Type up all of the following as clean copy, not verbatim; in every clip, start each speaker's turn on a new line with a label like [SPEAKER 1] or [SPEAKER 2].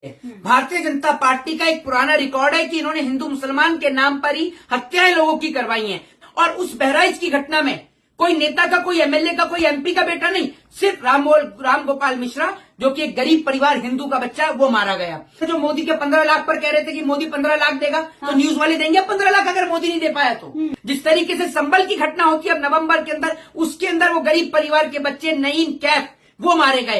[SPEAKER 1] Bharatiya Janata party का एक पुराना रिकॉर्ड है कि इन्होंने हिंदू मुसलमान के नाम पर ही हत्याएं लोगों की करवाई हैं। और उस बहराइच की घटना में कोई नेता का, कोई एमएलए का, कोई एमपी का बेटा नहीं, सिर्फ राम गोपाल मिश्रा, जो कि एक गरीब परिवार हिंदू का बच्चा है, वो मारा गया। जो मोदी के 15 लाख पर कह रहे थे कि मोदी 15 लाख देगा, तो न्यूज वाले देंगे 15 लाख अगर मोदी नहीं दे पाया तो। जिस तरीके से संभल की घटना होती है अब नवंबर के अंदर, उसके अंदर वो गरीब परिवार के बच्चे नईम कैफ वो मारे गए।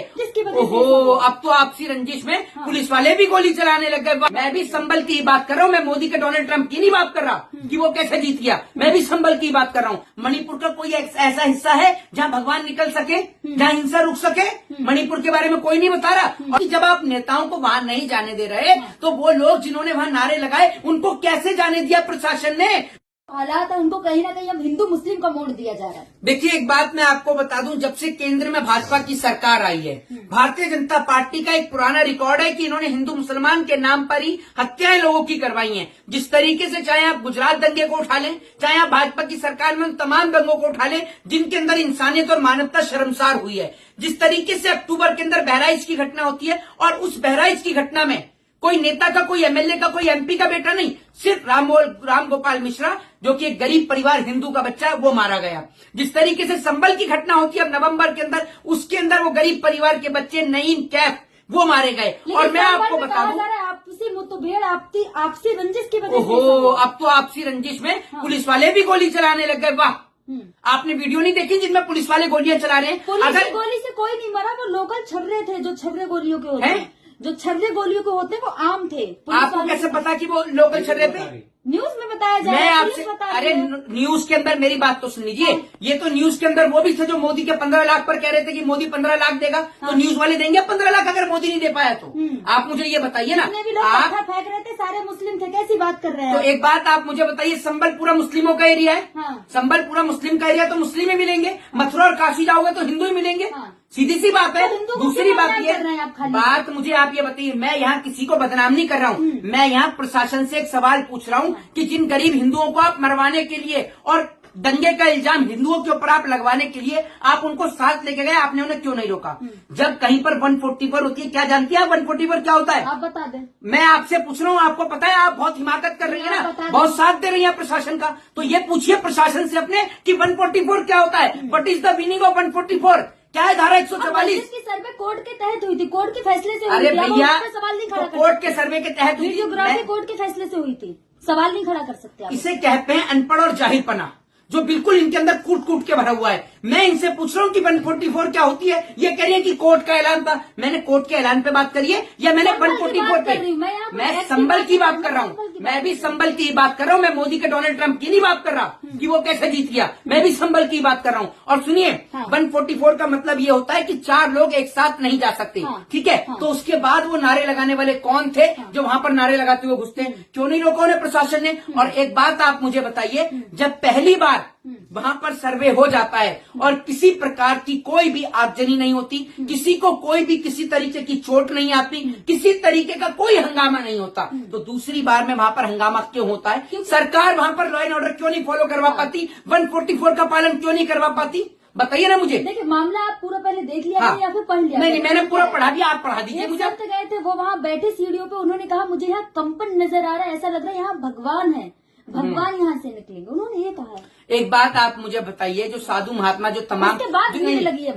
[SPEAKER 1] ओहो, अब तो आपसी रंजिश में पुलिस वाले भी गोली चलाने लग गए। मैं भी संभल की बात कर रहा हूँ, मैं मोदी के डोनाल्ड ट्रंप की नहीं बात कर रहा कि वो कैसे जीत गया। मैं भी संभल की बात कर रहा हूँ। मणिपुर का कोई ऐसा हिस्सा है जहाँ भगवान निकल सके, जहाँ हिंसा रुक सके? मणिपुर के बारे में कोई नहीं बता रहा। और जब आप नेताओं को वहां नहीं जाने दे रहे, तो वो लोग जिन्होंने वहां नारे लगाए, उनको कैसे जाने दिया प्रशासन ने?
[SPEAKER 2] हालात है, उनको कहीं ना कहीं अब हिंदू मुस्लिम का मोड़ दिया जा रहा है।
[SPEAKER 1] देखिए, एक बात मैं आपको बता दूं, जब से केंद्र में भाजपा की सरकार आई है, भारतीय जनता पार्टी का एक पुराना रिकॉर्ड है कि इन्होंने हिंदू मुसलमान के नाम पर ही हत्याएं लोगों की करवाई हैं। जिस तरीके से, चाहे आप गुजरात दंगे को उठा लें, चाहे आप भाजपा की सरकार में उन तमाम दंगों को उठा लें जिनके अंदर इंसानियत और मानवता शर्मसार हुई है। जिस तरीके से अक्टूबर के अंदर बहराइच की घटना होती है, और उस बहराइच की घटना में कोई नेता का, कोई एमएलए का, कोई एमपी का बेटा नहीं, सिर्फ राम गोपाल मिश्रा, जो कि एक गरीब परिवार हिंदू का बच्चा है, वो मारा गया। जिस तरीके से संभल की घटना होती है अब नवंबर के अंदर, उसके अंदर वो गरीब परिवार के बच्चे नईम कैफ वो मारे गए। और मैं आपको बता दूं,
[SPEAKER 2] आपसी मुठभेड़, आपसी रंजिश की वजह से।
[SPEAKER 1] ओहो, अब तो आपसी रंजिश में पुलिस वाले भी गोली चलाने लग गए। वाह, आपने वीडियो नहीं देखी जिनमें पुलिस वाले गोलियां चला रहे हैं?
[SPEAKER 2] अगर गोली से कोई नहीं मरा, वो लोकल छर्रे थे, जो छर्रे गोलियों के होते हैं, जो छर्रे गोलियों के होते हैं, वो आम थे।
[SPEAKER 1] आपको कैसे पता कि वो लोकल छर्रे थे?
[SPEAKER 2] न्यूज में बताया जा रहा है।
[SPEAKER 1] मैं आपसे, अरे न्यूज के अंदर मेरी बात तो सुन लीजिए। ये तो न्यूज के अंदर वो भी थे जो मोदी के 15 लाख पर कह रहे थे कि मोदी 15 लाख देगा, तो न्यूज वाले देंगे 15 लाख अगर मोदी नहीं दे पाया तो। आप मुझे ये बताइए ना,
[SPEAKER 2] आप फेंक रहे थे, सारे मुस्लिम थे, कैसी बात कर रहे हैं?
[SPEAKER 1] तो एक बात आप मुझे बताइए, संबल पूरा मुस्लिमों का एरिया है। संबल पूरा मुस्लिम का एरिया, तो मुस्लिम ही मिलेंगे। मथुरा और काशी जाओगे तो हिंदू ही मिलेंगे। सीधी सी बात है। दूसरी बात ये बात मुझे आप ये बताइए, मैं यहाँ किसी को बदनाम नहीं कर रहा हूँ, मैं यहाँ प्रशासन से एक सवाल पूछ रहा हूँ कि जिन गरीब हिंदुओं को आप मरवाने के लिए और दंगे का इल्जाम हिंदुओं के ऊपर आप लगवाने के लिए आप उनको साथ लेके गए, आपने उन्हें क्यों नहीं रोका? जब कहीं पर 144 होती है, क्या जानती है आप 144 क्या होता है?
[SPEAKER 2] आप बता दें।
[SPEAKER 1] मैं आपसे पूछ रहा हूँ, आपको पता है? आप बहुत हिमाकत कर रही है ना, बहुत साथ दे रही है प्रशासन का, तो ये पूछिए प्रशासन से अपने कि 144 क्या होता है? What is the meaning of 144? क्या है धारा 144
[SPEAKER 2] की सर्वे कोर्ट के तहत हुई थी, कोर्ट के फैसले से हुई
[SPEAKER 1] अरे
[SPEAKER 2] थी।
[SPEAKER 1] भैया,
[SPEAKER 2] सवाल नहीं खड़ा कर
[SPEAKER 1] कोर्ट के सर्वे के तहत हुई थी,
[SPEAKER 2] वीडियोग्राफी कोर्ट के फैसले से हुई थी, सवाल नहीं खड़ा कर सकते आप।
[SPEAKER 1] इसे कहते हैं अनपढ़ और जाहिलपना, जो बिल्कुल इनके अंदर कूट कूट के भरा हुआ है। मैं इनसे पूछ रहा हूँ कि 144 क्या होती है? ये कह रही है कि कोर्ट का ऐलान था। मैंने कोर्ट के ऐलान पे बात करी है या मैंने 144 पे? मैं संभल की बात कर रहा हूँ, मैं भी संभल की बात कर रहा हूँ। मैं मोदी के डोनाल्ड ट्रंप की नहीं बात कर रहा कि वो कैसे जीत गया। मैं भी संभल की बात कर रहा हूँ। और सुनिए, 144 का मतलब ये होता है कि 4 लोग एक साथ नहीं जा सकते, ठीक है? तो उसके बाद वो नारे लगाने वाले कौन थे जो वहां पर नारे लगाते हुए घुसते? क्यों नहीं रोका उन्हें प्रशासन ने? और एक बात आप मुझे बताइए, जब पहली बार वहां पर सर्वे हो जाता है और किसी प्रकार की कोई भी आगजनी नहीं होती, किसी को कोई भी किसी तरीके की चोट नहीं आती, किसी तरीके का कोई हंगामा नहीं होता, तो दूसरी बार में वहां पर हंगामा क्यों होता है? सरकार वहां पर लॉ एंड ऑर्डर क्यों नहीं फॉलो करवा पाती? 144 का पालन क्यों नहीं करवा पाती? बताइए ना मुझे।
[SPEAKER 2] देखिए, मामला आप पूरा पहले देख लिया या फिर पढ़ लिया?
[SPEAKER 1] नहीं, मैंने पूरा पढ़ा दिया, आप पढ़ा दीजिए मुझे।
[SPEAKER 2] गए थे वो, वहाँ बैठे सीढ़ियों पे, उन्होंने कहा मुझे यहाँ कंपन नजर आ रहा है, ऐसा लग रहा है यहाँ भगवान है, भगवान यहाँ से निकलेंगे, उन्होंने ये कहा है।
[SPEAKER 1] एक बात आप मुझे बताइए, जो साधु महात्मा जो तमाम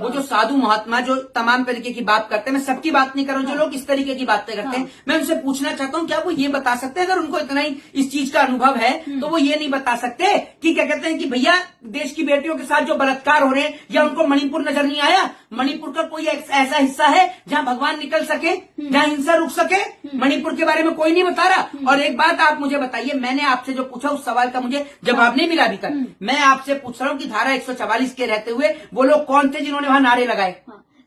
[SPEAKER 1] वो जो साधु महात्मा जो तमाम तरीके की बात करते हैं, मैं सबकी बात नहीं कर रहा हूँ, जो लोग इस तरीके की बातें करते हैं, मैं उनसे पूछना चाहता हूँ, क्या वो ये बता सकते हैं, अगर उनको इतना ही इस चीज का अनुभव है, तो वो ये नहीं बता सकते कि क्या कहते हैं कि भैया देश की बेटियों के साथ जो बलात्कार हो रहे हैं, या उनको मणिपुर नजर नहीं आया? मणिपुर का कोई ऐसा हिस्सा है जहाँ भगवान निकल सके, जहाँ हिंसा रुक सके? मणिपुर के बारे में कोई नहीं बता रहा। और एक बात आप मुझे बताइए, मैंने आपसे जो पूछा उस सवाल का मुझे जवाब नहीं मिला अभी तक। मैं आपसे पूछ रहा हूँ कि धारा 144 के रहते हुए वो लोग कौन थे जिन्होंने वहां नारे लगाए?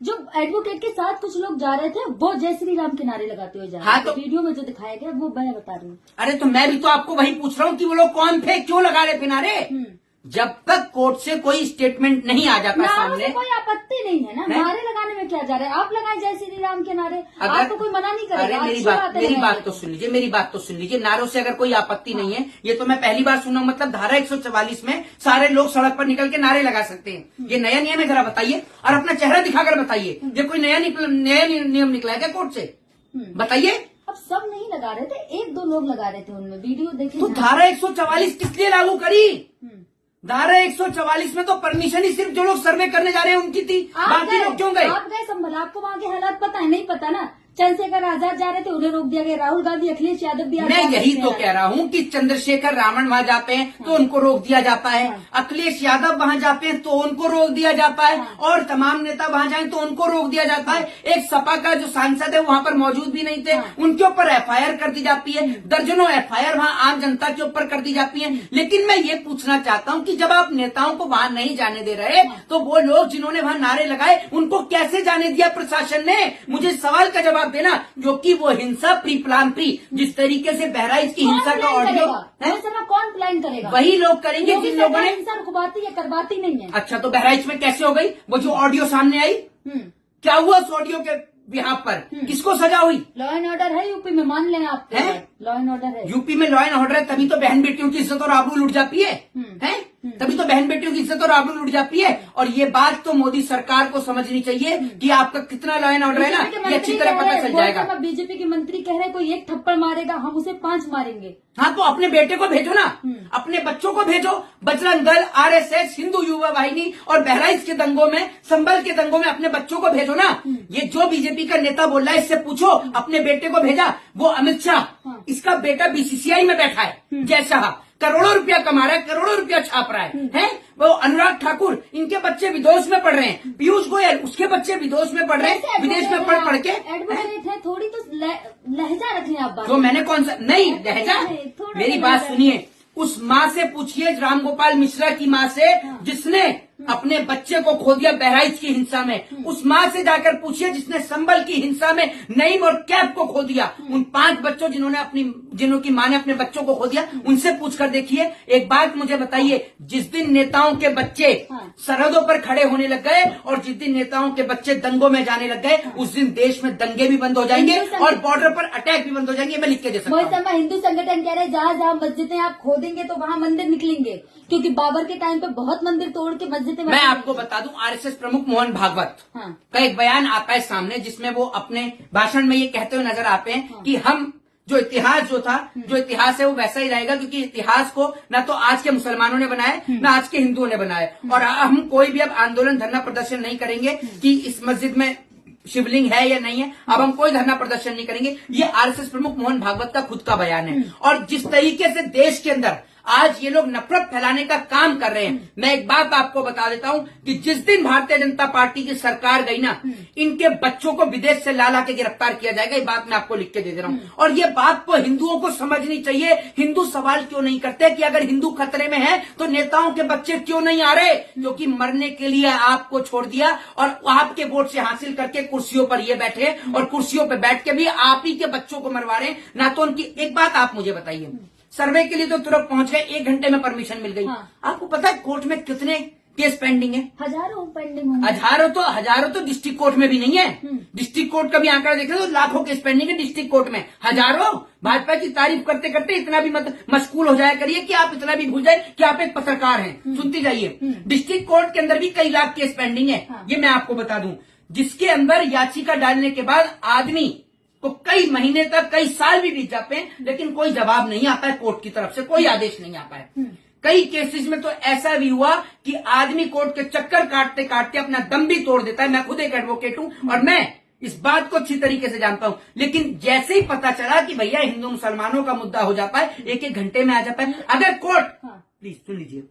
[SPEAKER 2] जो एडवोकेट के साथ कुछ लोग जा रहे थे, वो जय श्री राम के नारे लगाते हुए जा रहे थे। तो वीडियो में जो दिखाया गया वो मैं बता रही हूँ।
[SPEAKER 1] अरे तो मैं भी तो आपको वही पूछ रहा हूँ कि वो लोग कौन थे, क्यों लगा रहे थे नारे? जब तक कोर्ट से कोई स्टेटमेंट नहीं आ जाता सामने,
[SPEAKER 2] कोई आपत्ति नहीं है ना। नारे लगाने में क्या जा रहा है? आप लगाए जय श्री राम के नारे, आपको कोई मना नहीं करेगा।
[SPEAKER 1] अरे मेरी बात तो सुन लीजिए, मेरी बात तो सुन लीजिए। नारों से अगर कोई आपत्ति नहीं है, ये तो मैं पहली बार सुना। मतलब धारा 144 में सारे लोग सड़क पर निकल के नारे लगा सकते हैं, ये नया नियम है? जरा बताइए, और अपना चेहरा दिखाकर बताइए, ये कोई नया नियम निकला है क्या कोर्ट से? बताइए।
[SPEAKER 2] अब सब नहीं लगा रहे थे, एक दो लोग लगा रहे थे, उनमें वीडियो देखे।
[SPEAKER 1] तो धारा 144 किस लिए लागू करी? धारा 144 में तो परमिशन ही सिर्फ जो लोग सर्वे करने जा रहे हैं उनकी थी, बाकी लोग क्यों गए?
[SPEAKER 2] आप गए संभल, आपको वहाँ के हालात पता है? नहीं पता ना। चंद्रशेखर आजाद जा रहे थे, उन्हें रोक दिया गया। राहुल गांधी, अखिलेश यादव भी
[SPEAKER 1] मैं यही तो कह रहा हूँ कि चंद्रशेखर रावण वहाँ जाते हैं तो उनको रोक दिया जाता है, अखिलेश यादव वहाँ जाते हैं तो उनको रोक दिया जाता है, और तमाम नेता वहाँ जाएं तो उनको रोक दिया जाता है। एक सपा का जो सांसद है वहाँ पर मौजूद भी नहीं थे, उनके ऊपर FIR कर दी जाती है, दर्जनों FIR वहाँ आम जनता के ऊपर कर दी जाती है। लेकिन मैं ये पूछना चाहता हूँ कि जब आप नेताओं को वहाँ नहीं जाने दे रहे तो वो लोग जिन्होंने वहाँ नारे लगाए उनको कैसे जाने दिया प्रशासन ने? मुझे सवाल का जवाब देना। क्योंकि वो हिंसा प्री प्लान प्री, जिस तरीके से बहराइच की हिंसा का ऑडियो है,
[SPEAKER 2] कौन प्लान करेगा?
[SPEAKER 1] वही लोग करेंगे जिन लोगों ने
[SPEAKER 2] हिंसा रुकवाती है, करवाती नहीं है।
[SPEAKER 1] अच्छा, तो बहराइच में कैसे हो गई? वो जो ऑडियो सामने आई, क्या हुआ उस ऑडियो के बिहाफ पर? किसको सजा हुई?
[SPEAKER 2] लॉ एंड ऑर्डर है यूपी में, मान लें आप। लॉ एंड ऑर्डर है
[SPEAKER 1] यूपी में, लॉ एंड ऑर्डर है, तभी तो बहन बेटियों की इज्जत और आबरू लुट जाती है, तभी तो बहन बेटियों की इज्जत और आबरू लुट जाती है। और ये बात तो मोदी सरकार को समझनी चाहिए कि आपका कितना लॉ एंड ऑर्डर है ना, ये अच्छी तरह पता चल जाएगा।
[SPEAKER 2] बीजेपी के मंत्री कह रहे कोई एक थप्पड़ मारेगा, हम उसे 5 मारेंगे।
[SPEAKER 1] हाँ, तो अपने बेटे को भेजो ना, अपने बच्चों को भेजो। बजरंग दल, RSS, हिंदू युवा वाहिनी और बहराइच के दंगों में, संभल के दंगों में अपने बच्चों को भेजो ना। ये जो बीजेपी का नेता बोल रहा है इससे पूछो, अपने बेटे को भेजा? वो अमित शाह, इसका बेटा BCCI में बैठा है, जय शाह, करोड़ों रुपया कमा रहा है, करोड़ों रुपया छाप रहा है? वो अनुराग ठाकुर, इनके बच्चे विदेश में पढ़ रहे हैं। पीयूष गोयल, उसके बच्चे विदेश में पढ़ रहे हैं, विदेश में पढ़ के।
[SPEAKER 2] एडवोकेट है, थोड़ी तो लहजा रखें आप।
[SPEAKER 1] जो मैंने कौन सा नहीं लहजा, मेरी बात सुनिए। उस माँ से पूछिए, रामगोपाल मिश्रा की माँ से, जिसने अपने बच्चे को खो दिया बहराइच की हिंसा में। उस माँ से जाकर पूछिए जिसने संभल की हिंसा में नईम और कैफ को खो दिया। उन 5 बच्चों जिन्होंने माँ ने अपने बच्चों को खो दिया, उनसे पूछकर देखिए। एक बात मुझे बताइए, जिस दिन नेताओं के बच्चे सरहदों पर खड़े होने लग गए और जिस दिन नेताओं के बच्चे दंगों में जाने लग गए, उस दिन देश में दंगे भी बंद हो जाएंगे और बॉर्डर पर अटैक भी बंद हो जाएंगे। मैं लिख के दे सकता हूँ।
[SPEAKER 2] हिंदू संगठन कह रहे जहाँ जहाँ मस्जिदें आप खोदेंगे तो वहाँ मंदिर निकलेंगे, क्योंकि बाबर के टाइम पे बहुत मंदिर तोड़ के मस्जिदें।
[SPEAKER 1] मैं आपको बता दूं, RSS प्रमुख मोहन भागवत का एक बयान आता है सामने, जिसमें वो अपने भाषण में ये कहते हुए नजर आते हैं कि हम जो इतिहास है वो वैसा ही रहेगा, क्योंकि इतिहास को ना तो आज के मुसलमानों ने बनाया ना आज के हिंदुओं ने बनाया, और हम कोई भी अब आंदोलन धरना प्रदर्शन नहीं करेंगे कि इस मस्जिद में शिवलिंग है या नहीं है। अब हम कोई धरना प्रदर्शन नहीं करेंगे। ये RSS प्रमुख मोहन भागवत का खुद का बयान है। और जिस तरीके से देश के अंदर आज ये लोग नफरत फैलाने का काम कर रहे हैं, मैं एक बात आपको बता देता हूं कि जिस दिन भारतीय जनता पार्टी की सरकार गई ना, इनके बच्चों को विदेश से ला के गिरफ्तार किया जाएगा। ये बात मैं आपको लिख के दे रहा हूं। और ये बात को हिंदुओं को समझनी चाहिए। हिंदू सवाल क्यों नहीं करते कि अगर हिंदू खतरे में है तो नेताओं के बच्चे क्यों नहीं आ रहे? क्योंकि मरने के लिए आपको छोड़ दिया और आपके वोट से हासिल करके कुर्सियों पर ये बैठे और कुर्सियों पर बैठ के भी आप ही के बच्चों को मरवा रहे हैं ना। तो उनकी एक बात आप मुझे बताइए, सर्वे के लिए तो तुरंत पहुंच गए, 1 घंटे में परमिशन मिल गई। आपको पता है कोर्ट में कितने केस पेंडिंग है?
[SPEAKER 2] हजारों पेंडिंग।
[SPEAKER 1] हजारों तो डिस्ट्रिक्ट कोर्ट में भी नहीं है। डिस्ट्रिक्ट कोर्ट का भी आंकड़ा देखें तो लाखों केस पेंडिंग है डिस्ट्रिक्ट कोर्ट में। हजारों। भाजपा की तारीफ करते करते इतना भी मशगूल हो जाया करिए कि आप इतना भी भूल जाए कि आप एक पत्रकार हैं। सुनती जाइए, डिस्ट्रिक्ट कोर्ट के अंदर भी कई लाख केस पेंडिंग है। ये मैं आपको बता दूं, जिसके अंदर याचिका डालने के बाद आदमी तो कई महीने तक, कई साल भी बीत जाते हैं, लेकिन कोई जवाब नहीं आता है कोर्ट की तरफ से, कोई आदेश नहीं आता है। कई केसेस में तो ऐसा भी हुआ कि आदमी कोर्ट के चक्कर काटते काटते अपना दम भी तोड़ देता है। मैं खुद एक एडवोकेट हूं और मैं इस बात को अच्छी तरीके से जानता हूं। लेकिन जैसे ही पता चला कि भैया हिंदू मुसलमानों का मुद्दा हो जाता है, 1-1 घंटे में आ जाता है। अगर कोर्ट प्लीज सुन लीजिए,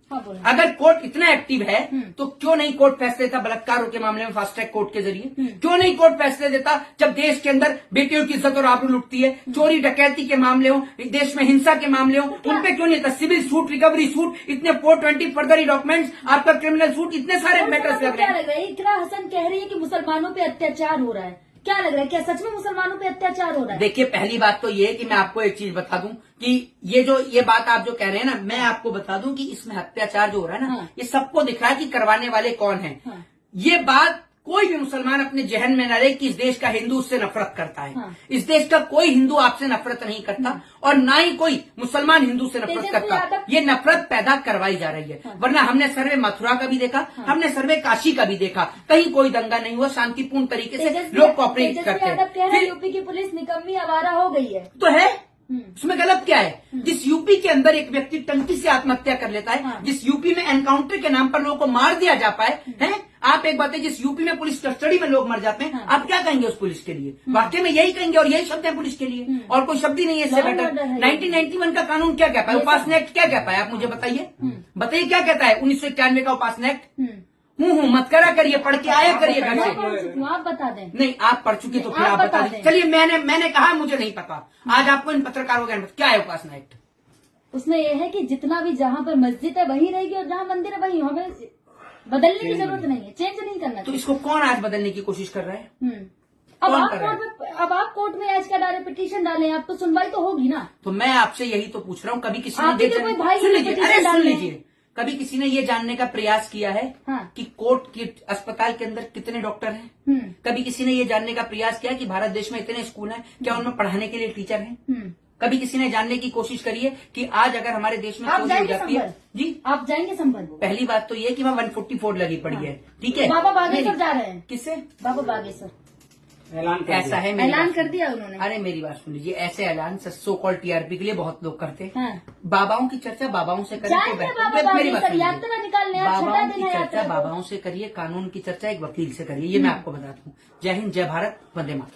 [SPEAKER 1] अगर कोर्ट इतना एक्टिव है तो क्यों नहीं कोर्ट फैसले देता बलात्कारों के मामले में फास्ट ट्रैक कोर्ट के जरिए? क्यों नहीं कोर्ट फैसले देता जब देश के अंदर बेटियों की इज्जत और आबरू लुटती है? चोरी डकैती के मामले हो, देश में हिंसा के मामले हो, उनपे क्यों नहीं था? सिविल सूट, रिकवरी सूट, इतने 420 फर्दरी डॉक्यूमेंट्स, आपका क्रिमिनल सूट, इतने सारे मैटर्स लग रहे हैं।
[SPEAKER 2] इकरा हसन कह रही है कि मुसलमानों पे अत्याचार हो रहा है, क्या लग रहा है? क्या सच में मुसलमानों पे अत्याचार हो रहा है?
[SPEAKER 1] देखिए, पहली बात तो ये है कि मैं आपको एक चीज बता दूं कि ये बात आप जो कह रहे हैं ना, मैं आपको बता दूं कि इसमें अत्याचार जो हो रहा है ना, ये सबको दिख रहा है कि करवाने वाले कौन हैं। ये बात कोई भी मुसलमान अपने जहन में न ले कि इस देश का हिंदू उससे नफरत करता है।
[SPEAKER 2] हाँ।
[SPEAKER 1] इस देश का कोई हिंदू आपसे नफरत नहीं करता और ना ही कोई मुसलमान हिंदू से नफरत
[SPEAKER 2] तेजस्वी
[SPEAKER 1] करता।
[SPEAKER 2] यादव-
[SPEAKER 1] ये नफरत पैदा करवाई जा रही है।
[SPEAKER 2] हाँ।
[SPEAKER 1] वरना हमने सर्वे मथुरा का भी देखा, हमने सर्वे काशी का भी देखा, कहीं कोई दंगा नहीं हुआ, शांतिपूर्ण तरीके से लोग कॉपरेट करते
[SPEAKER 2] यादव कह रहे हैं
[SPEAKER 1] हैं।
[SPEAKER 2] यूपी की पुलिस निकम्मी आवारा हो गई है।
[SPEAKER 1] तो है, उसमें गलत क्या है? जिस यूपी के अंदर एक व्यक्ति टंकी से आत्महत्या कर लेता है,
[SPEAKER 2] हाँ।
[SPEAKER 1] जिस यूपी में एनकाउंटर के नाम पर लोगों को मार दिया जा पाए, हैं? आप एक बात है, जिस यूपी में पुलिस कस्टडी में लोग मर जाते हैं,
[SPEAKER 2] हाँ।
[SPEAKER 1] आप क्या कहेंगे उस पुलिस के लिए? वाकई में यही कहेंगे और यही शब्द है पुलिस के लिए, और कोई शब्द ही नहीं है इससे
[SPEAKER 2] Law and
[SPEAKER 1] बेटर।
[SPEAKER 2] order है।
[SPEAKER 1] 1991 का कानून क्या कहता है? उपासना एक्ट क्या कहता है? आप मुझे बताइए, बताइए क्या कहता है 1991 का उपासना एक्ट? मत करा करिए, पढ़ के आया करिए घर
[SPEAKER 2] मैं
[SPEAKER 1] से।
[SPEAKER 2] पढ़ चुकी हूँ, आप बता दें।
[SPEAKER 1] नहीं, आप पढ़ चुके तो फिर
[SPEAKER 2] आप
[SPEAKER 1] आप बता
[SPEAKER 2] बता
[SPEAKER 1] दीजिए।
[SPEAKER 2] दें।
[SPEAKER 1] चलिए, मैंने कहा मुझे नहीं पता, आज आपको इन पत्रकारों का क्या है उपासना एक्ट?
[SPEAKER 2] उसमें यह है कि जितना भी जहाँ पर मस्जिद है वही रहेगी और जहाँ मंदिर है वही, हमें बदलने की जरूरत नहीं है, चेंज नहीं करना
[SPEAKER 1] तो
[SPEAKER 2] चाहिए।
[SPEAKER 1] इसको कौन आज बदलने की कोशिश कर रहा है?
[SPEAKER 2] अब
[SPEAKER 1] कौन
[SPEAKER 2] आप
[SPEAKER 1] कर रहा है?
[SPEAKER 2] अब आप कोर्ट में आज का डाले पिटीशन डालें, आप तो सुनवाई तो होगी ना।
[SPEAKER 1] तो मैं आपसे यही तो पूछ रहा हूँ, कभी किसी
[SPEAKER 2] आप
[SPEAKER 1] ने
[SPEAKER 2] ही के कोई भाई
[SPEAKER 1] सुन
[SPEAKER 2] ने
[SPEAKER 1] लीजिए,
[SPEAKER 2] petition
[SPEAKER 1] अरे सुन
[SPEAKER 2] डाले हैं।
[SPEAKER 1] लीजिए, कभी किसी ने ये जानने का प्रयास किया है
[SPEAKER 2] हाँ।
[SPEAKER 1] कि कोर्ट की अस्पताल के अंदर कितने डॉक्टर हैं? कभी किसी ने ये जानने का प्रयास किया कि भारत देश में इतने स्कूल हैं, क्या उनमें पढ़ाने के लिए टीचर हैं? कभी किसी ने जानने की कोशिश करी है कि आज अगर हमारे देश में
[SPEAKER 2] आप
[SPEAKER 1] चोरी हो
[SPEAKER 2] जाएंगे
[SPEAKER 1] जाती है?
[SPEAKER 2] संभल?
[SPEAKER 1] जी,
[SPEAKER 2] आप जाएंगे संभल?
[SPEAKER 1] पहली बात तो ये कि वहाँ 144 लगी पड़ी है, ठीक है?
[SPEAKER 2] बाबा बागेश्वर
[SPEAKER 1] मेरी-
[SPEAKER 2] जा रहे हैं।
[SPEAKER 1] किससे?
[SPEAKER 2] बाबा बागेश्वर
[SPEAKER 1] ऐसा है, मेरी
[SPEAKER 2] ऐलान
[SPEAKER 1] बात
[SPEAKER 2] कर
[SPEAKER 1] सुनिए।
[SPEAKER 2] दिया उन्होंने।
[SPEAKER 1] अरे मेरी बात सुन लीजिए, ऐसे ऐलान सो कॉल टीआरपी के लिए बहुत लोग करते हैं।
[SPEAKER 2] हाँ।
[SPEAKER 1] बाबाओं की चर्चा बाबाओं से करिए तो
[SPEAKER 2] जाएंगे
[SPEAKER 1] बेहतर।
[SPEAKER 2] बाबा
[SPEAKER 1] मेरी बात
[SPEAKER 2] बागेश्वर,
[SPEAKER 1] सुन लीजिए।
[SPEAKER 2] यात्रा निकालने आप, छठा
[SPEAKER 1] बाबाओं
[SPEAKER 2] दिन
[SPEAKER 1] की
[SPEAKER 2] है
[SPEAKER 1] चर्चा
[SPEAKER 2] यात्रा को।
[SPEAKER 1] बाबाओं से करिए, कानून की चर्चा एक वकील से करिए, ये मैं आपको बताता हूँ। जय हिंद, जय भारत, वंदे मातरम।